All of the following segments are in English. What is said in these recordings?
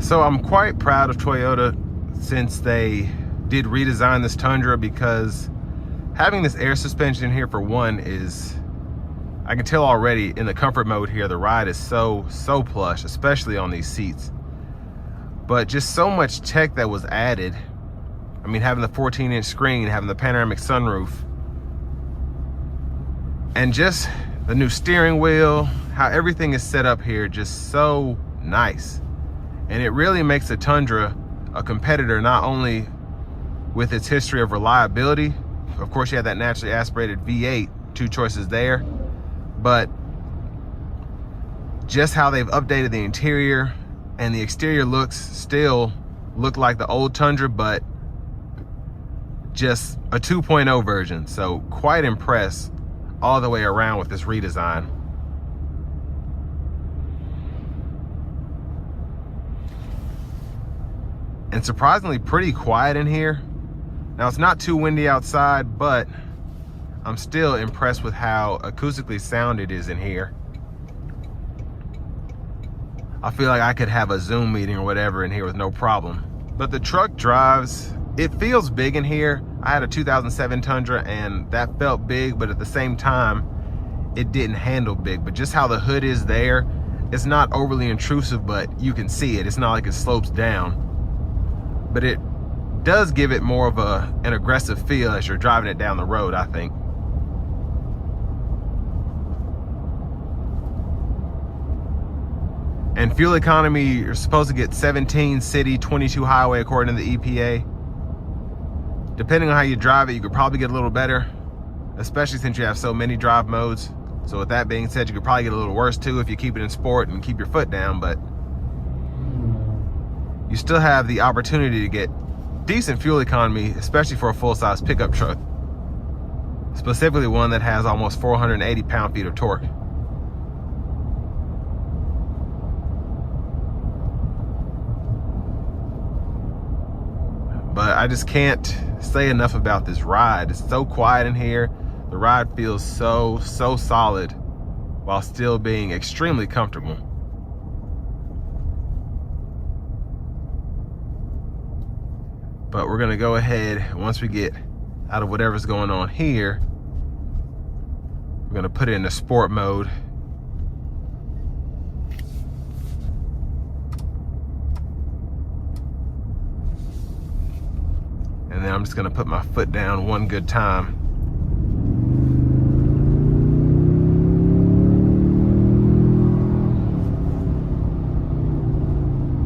So I'm quite proud of Toyota since they did redesign this Tundra, because having this air suspension here, for one, is, I can tell already in the comfort mode here, the ride is so plush, especially on these seats. But just so much tech that was added. I mean, having the 14-inch screen, having the panoramic sunroof, and just the new steering wheel, how everything is set up here, just so nice. And it really makes the Tundra a competitor, not only with its history of reliability. Of course, you have that naturally aspirated V8, two choices there, but just how they've updated the interior, and the exterior looks still look like the old Tundra, but just a 2.0 version. So quite impressed all the way around with this redesign. And surprisingly pretty quiet in here. Now, it's not too windy outside, but I'm still impressed with how acoustically sound it is in here. I feel like I could have a Zoom meeting or whatever in here with no problem. But the truck drives, it feels big in here. I had a 2007 Tundra and that felt big, but at the same time, it didn't handle big. But just how the hood is there, it's not overly intrusive, but you can see it. It's not like it slopes down. But it does give it more of an aggressive feel as you're driving it down the road, I think. And fuel economy, you're supposed to get 17 city, 22 highway according to the EPA. Depending on how you drive it, you could probably get a little better, especially since you have so many drive modes. So with that being said, you could probably get a little worse too if you keep it in sport and keep your foot down, but you still have the opportunity to get decent fuel economy, especially for a full-size pickup truck, specifically one that has almost 480 pound-feet of torque. But I just can't say enough about this ride. It's so quiet in here. The ride feels so solid while still being extremely comfortable. But we're gonna go ahead, once we get out of whatever's going on here, we're gonna put it into sport mode. And then I'm just gonna put my foot down one good time.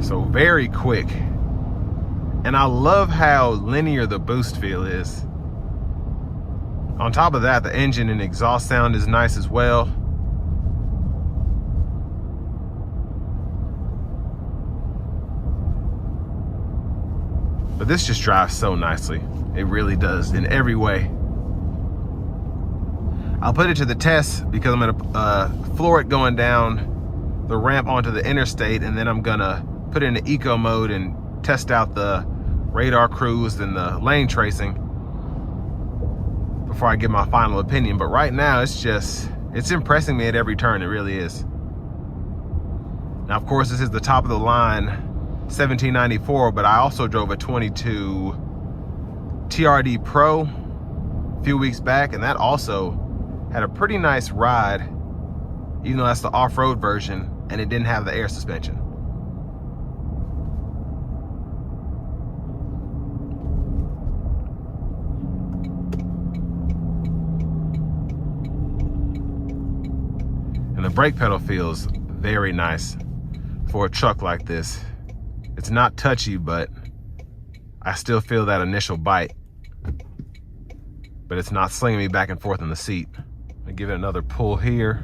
So very quick. And I love how linear the boost feel is. On top of that, the engine and exhaust sound is nice as well. But this just drives so nicely. It really does in every way. I'll put it to the test because I'm gonna floor it going down the ramp onto the interstate, and then I'm gonna put it into eco mode and test out the radar cruise and the lane tracing before I give my final opinion. But right now, it's impressing me at every turn. It really is. Now, of course, this is the top of the line 1794, but I also drove a 22 TRD Pro a few weeks back, and that also had a pretty nice ride, even though that's the off-road version, and it didn't have the air suspension. And the brake pedal feels very nice for a truck like this. It's not touchy, but I still feel that initial bite. But it's not slinging me back and forth in the seat. I give it another pull here.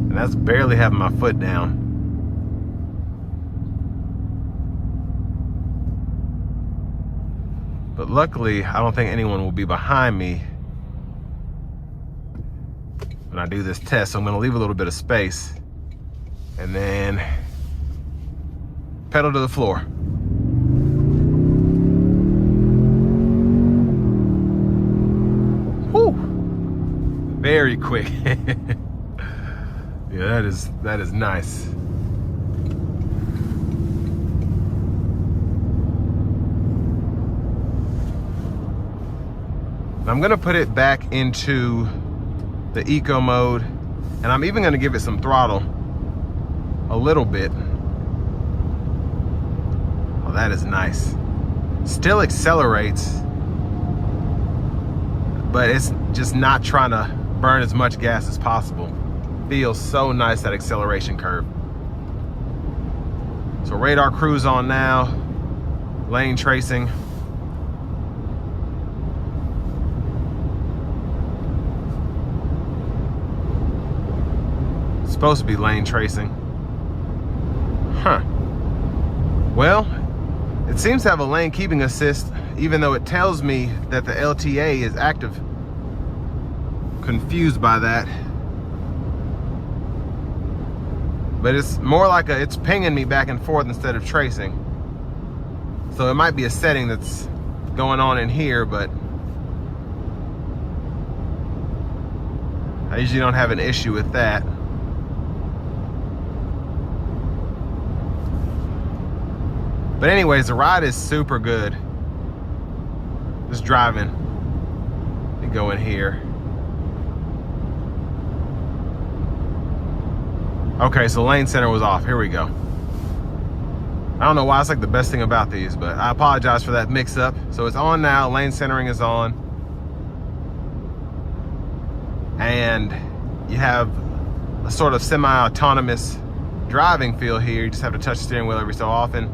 And that's barely having my foot down. But luckily, I don't think anyone will be behind me when I do this test. So I'm gonna leave a little bit of space and then pedal to the floor. Whew. Very quick. Yeah, that is nice. I'm gonna put it back into the eco mode, and I'm even gonna give it some throttle a little bit. Oh, that is nice. Still accelerates, but it's just not trying to burn as much gas as possible. Feels so nice, that acceleration curve. So radar cruise on now, lane tracing. It's supposed to be lane tracing. Huh. Well, it seems to have a lane keeping assist, even though it tells me that the LTA is active. Confused by that. But it's more like it's pinging me back and forth instead of tracing. So it might be a setting that's going on in here, but I usually don't have an issue with that. But anyways, the ride is super good. Just driving. Let me go in here. Okay, so lane center was off. Here we go. I don't know why it's like the best thing about these, but I apologize for that mix up. So it's on now, lane centering is on. And you have a sort of semi-autonomous driving feel here. You just have to touch the steering wheel every so often.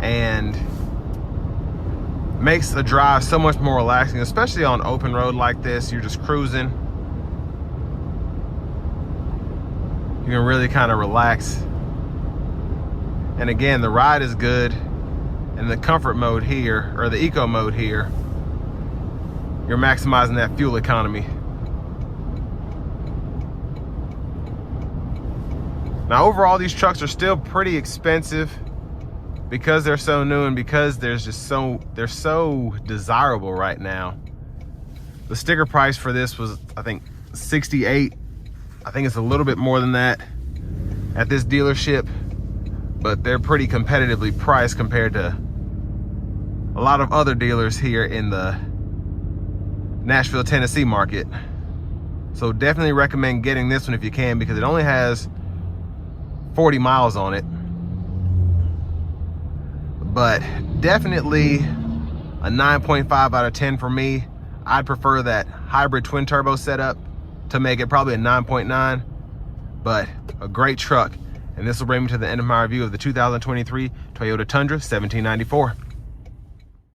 And makes the drive so much more relaxing, especially on open road like this. You're just cruising. You can really kind of relax. And again, the ride is good. And the comfort mode here, or the eco mode here, you're maximizing that fuel economy. Now overall, these trucks are still pretty expensive because they're so new and because they're so desirable right now. The sticker price for this was, I think, $68. I think it's a little bit more than that at this dealership, but they're pretty competitively priced compared to a lot of other dealers here in the Nashville, Tennessee market. So definitely recommend getting this one if you can, because it only has 40 miles on it. But definitely a 9.5 out of 10 for me. I'd prefer that hybrid twin turbo setup to make it probably a 9.9, but a great truck. And this will bring me to the end of my review of the 2023 Toyota Tundra 1794.